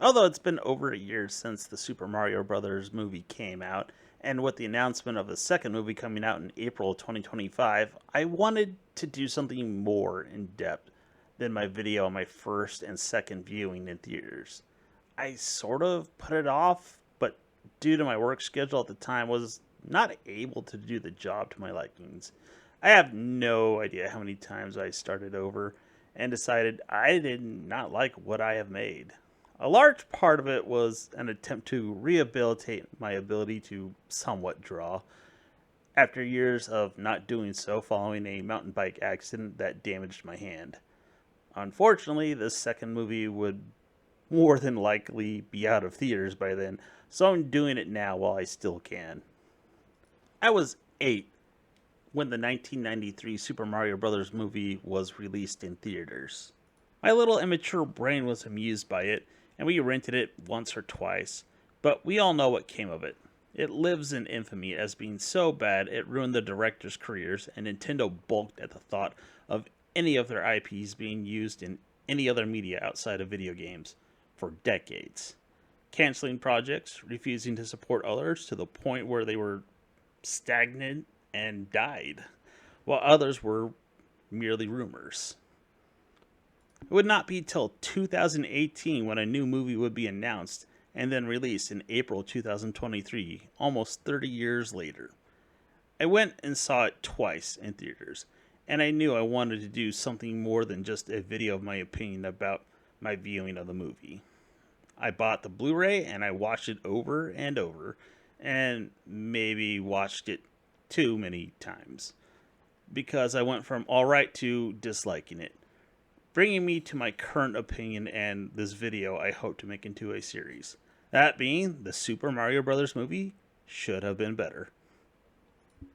Although it's been over a year since the Super Mario Bros. Movie came out, and with the announcement of the second movie coming out in April 2025, I wanted to do something more in depth than my video on my first and second viewing in theaters. I sort of put it off, but due to my work schedule at the time, was not able to do the job to my likings. I have no idea how many times I started over and decided I did not like what I have made. A large part of it was an attempt to rehabilitate my ability to somewhat draw after years of not doing so following a mountain bike accident that damaged my hand. Unfortunately, this second movie would more than likely be out of theaters by then, so I'm doing it now while I still can. I was 8 when the 1993 Super Mario Bros. Movie was released in theaters. My little immature brain was amused by it, and we rented it once or twice, but we all know what came of it. It lives in infamy as being so bad it ruined the directors' careers, and Nintendo balked at the thought of any of their IPs being used in any other media outside of video games for decades. Canceling projects, refusing to support others to the point where they were stagnant and died, while others were merely rumors. It would not be till 2018 when a new movie would be announced and then released in April 2023, almost 30 years later. I went and saw it twice in theaters, and I knew I wanted to do something more than just a video of my opinion about my viewing of the movie. I bought the Blu ray and I watched it over and over, and maybe watched it too many times because I went from alright to disliking it, bringing me to my current opinion and this video I hope to make into a series. That being, the Super Mario Bros. Movie should have been better.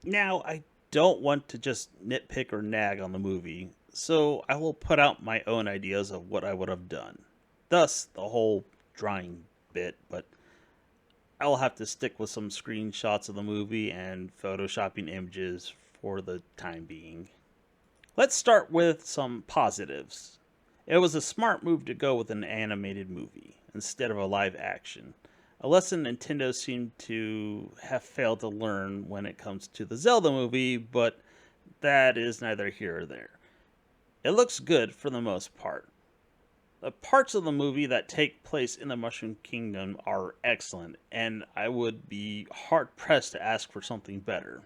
Now, I don't want to just nitpick or nag on the movie, so I will put out my own ideas of what I would have done. Thus, the whole drawing bit, but I will have to stick with some screenshots of the movie and photoshopping images for the time being. Let's start with some positives. It was a smart move to go with an animated movie instead of a live action, a lesson Nintendo seemed to have failed to learn when it comes to the Zelda movie, but that is neither here or there. It looks good for the most part. The parts of the movie that take place in the Mushroom Kingdom are excellent, and I would be hard pressed to ask for something better.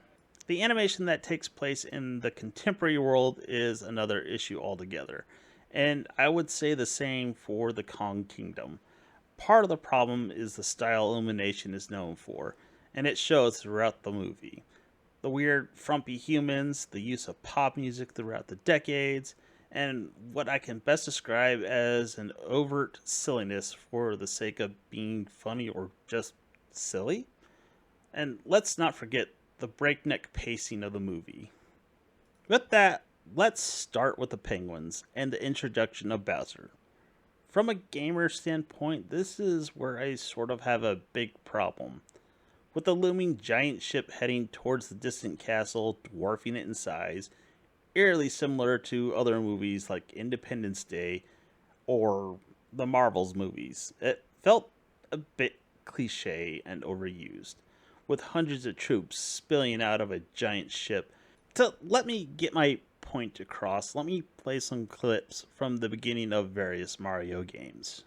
The animation that takes place in the contemporary world is another issue altogether, and I would say the same for the Kong Kingdom. Part of the problem is the style Illumination is known for, and it shows throughout the movie. The weird, frumpy humans, the use of pop music throughout the decades, and what I can best describe as an overt silliness for the sake of being funny or just silly. And let's not forget the breakneck pacing of the movie. With that, let's start with the penguins and the introduction of Bowser. From a gamer standpoint, this is where I sort of have a big problem. With the looming giant ship heading towards the distant castle, dwarfing it in size, eerily similar to other movies like Independence Day or the Marvels movies. It felt a bit cliche and overused, with hundreds of troops spilling out of a giant ship. To let me get my point across, let me play some clips from the beginning of various Mario games.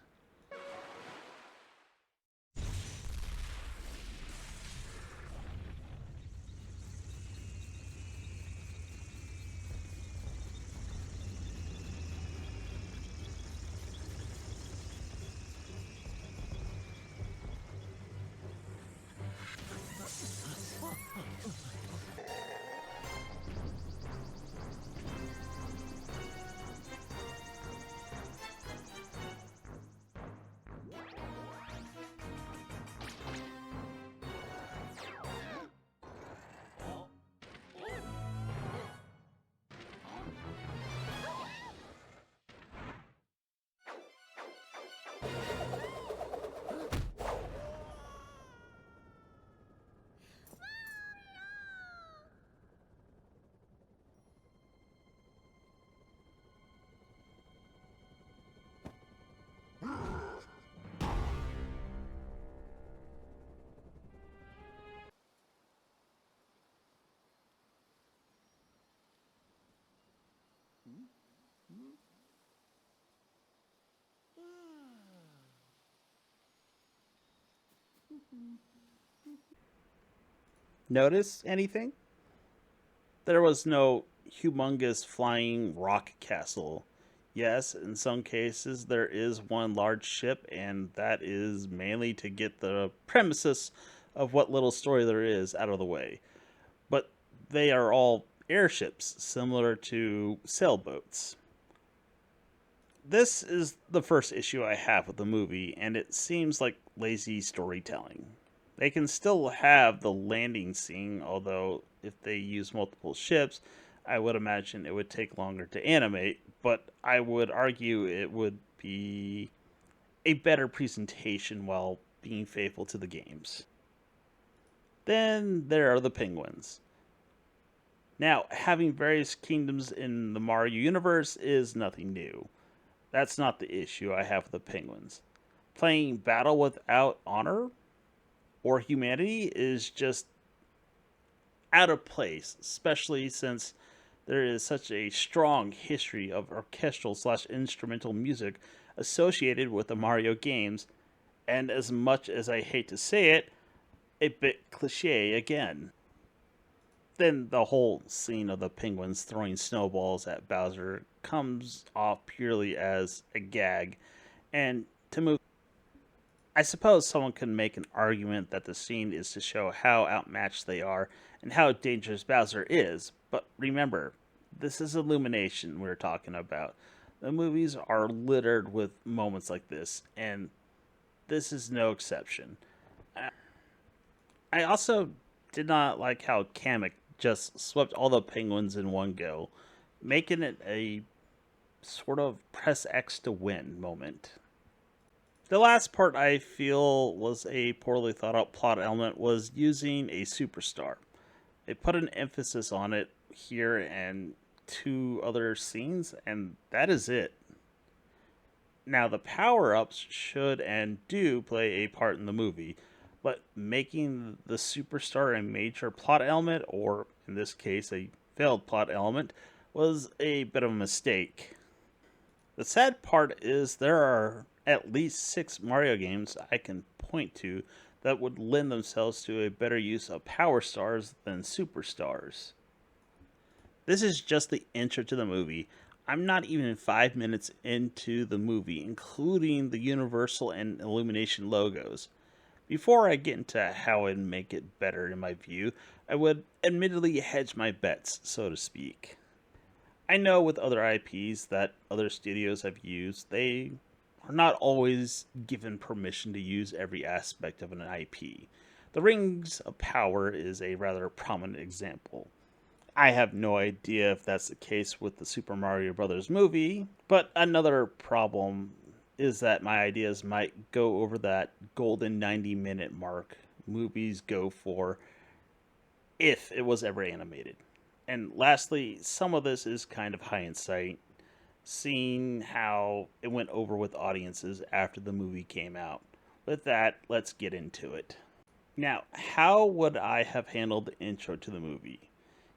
Notice anything? There was no humongous flying rock castle. Yes, in some cases there is one large ship, and that is mainly to get the premises of what little story there is out of the way. But they are all airships, similar to sailboats. This is the first issue I have with the movie, and it seems like lazy storytelling. They can still have the landing scene, although if they use multiple ships, I would imagine it would take longer to animate, but I would argue it would be a better presentation while being faithful to the games. Then there are the penguins. Now, having various kingdoms in the Mario universe is nothing new. That's not the issue I have with the penguins. Playing Battle Without Honor or Humanity is just out of place, especially since there is such a strong history of orchestral slash instrumental music associated with the Mario games, and as much as I hate to say it, a bit cliche again. Then the whole scene of the penguins throwing snowballs at Bowser comes off purely as a gag, and to move, I suppose someone could make an argument that the scene is to show how outmatched they are and how dangerous Bowser is, but remember, this is Illumination we're talking about. The movies are littered with moments like this, and this is no exception. I also did not like how Kamek just swept all the penguins in one go, making it a sort of press X to win moment. The last part I feel was a poorly thought out plot element was using a superstar. They put an emphasis on it here and two other scenes, and that is it. Now, the power ups should and do play a part in the movie, but making the superstar a major plot element, or in this case, a failed plot element, was a bit of a mistake. The sad part is there are at least 6 Mario games I can point to that would lend themselves to a better use of power stars than superstars. This is just the intro to the movie. I'm not even 5 minutes into the movie, including the Universal and Illumination logos. Before I get into how I'd make it better in my view, I would admittedly hedge my bets, so to speak. I know with other IPs that other studios have used, they are not always given permission to use every aspect of an IP. The Rings of Power is a rather prominent example. I have no idea if that's the case with the Super Mario Bros. Movie, but another problem is that my ideas might go over that golden 90-minute mark movies go for if it was ever animated. And lastly, some of this is kind of hindsight, seeing how it went over with audiences after the movie came out. With that, let's get into it. Now, how would I have handled the intro to the movie?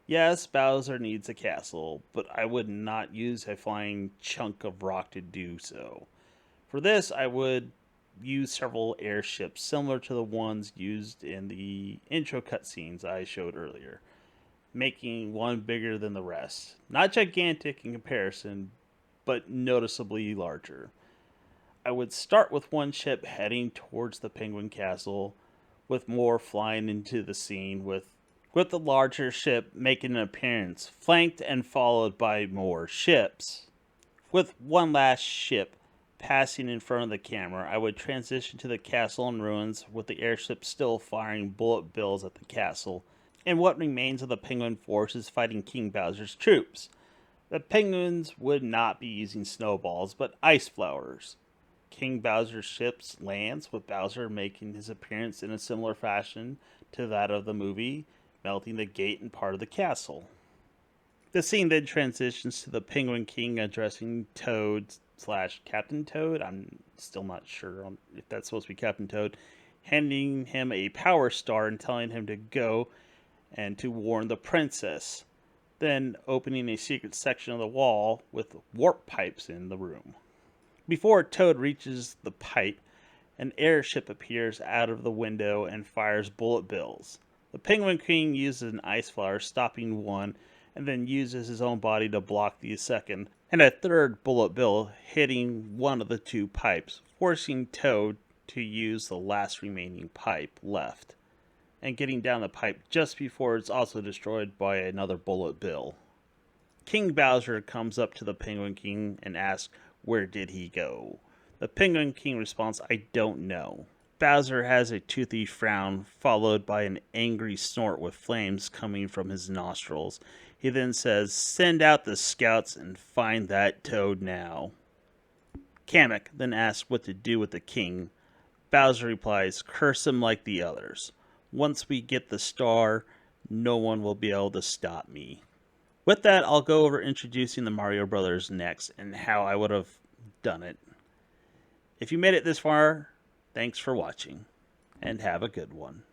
Yes, Bowser needs a castle, but I would not use a flying chunk of rock to do so. For this, I would use several airships similar to the ones used in the intro cutscenes I showed earlier, making one bigger than the rest. Not gigantic in comparison, but noticeably larger. I would start with one ship heading towards the Penguin Castle, with more flying into the scene, with the larger ship making an appearance, flanked and followed by more ships. With one last ship passing in front of the camera, I would transition to the castle in ruins with the airship still firing bullet bills at the castle, and what remains of the penguin forces fighting King Bowser's troops. The penguins would not be using snowballs, but ice flowers. King Bowser's ship lands, with Bowser making his appearance in a similar fashion to that of the movie, melting the gate and part of the castle. The scene then transitions to the Penguin King addressing Toad slash Captain Toad. I'm still not sure if that's supposed to be Captain Toad, handing him a power star and telling him to go and to warn the princess. then opening a secret section of the wall with warp pipes in the room. Before Toad reaches the pipe, an airship appears out of the window and fires bullet bills. The Penguin King uses an ice flower, stopping one, and then uses his own body to block the second, and a third bullet bill hitting one of the two pipes, forcing Toad to use the last remaining pipe left, and getting down the pipe just before it's also destroyed by another bullet bill. King Bowser comes up to the Penguin King and asks, "Where did he go?" The Penguin King responds, "I don't know." Bowser has a toothy frown, followed by an angry snort with flames coming from his nostrils. He then says, "Send out the scouts and find that Toad now." Kamek then asks what to do with the king. Bowser replies, "Curse him like the others. Once we get the star, no one will be able to stop me." With that, I'll go over introducing the Mario Brothers next and how I would have done it. If you made it this far, thanks for watching, and have a good one.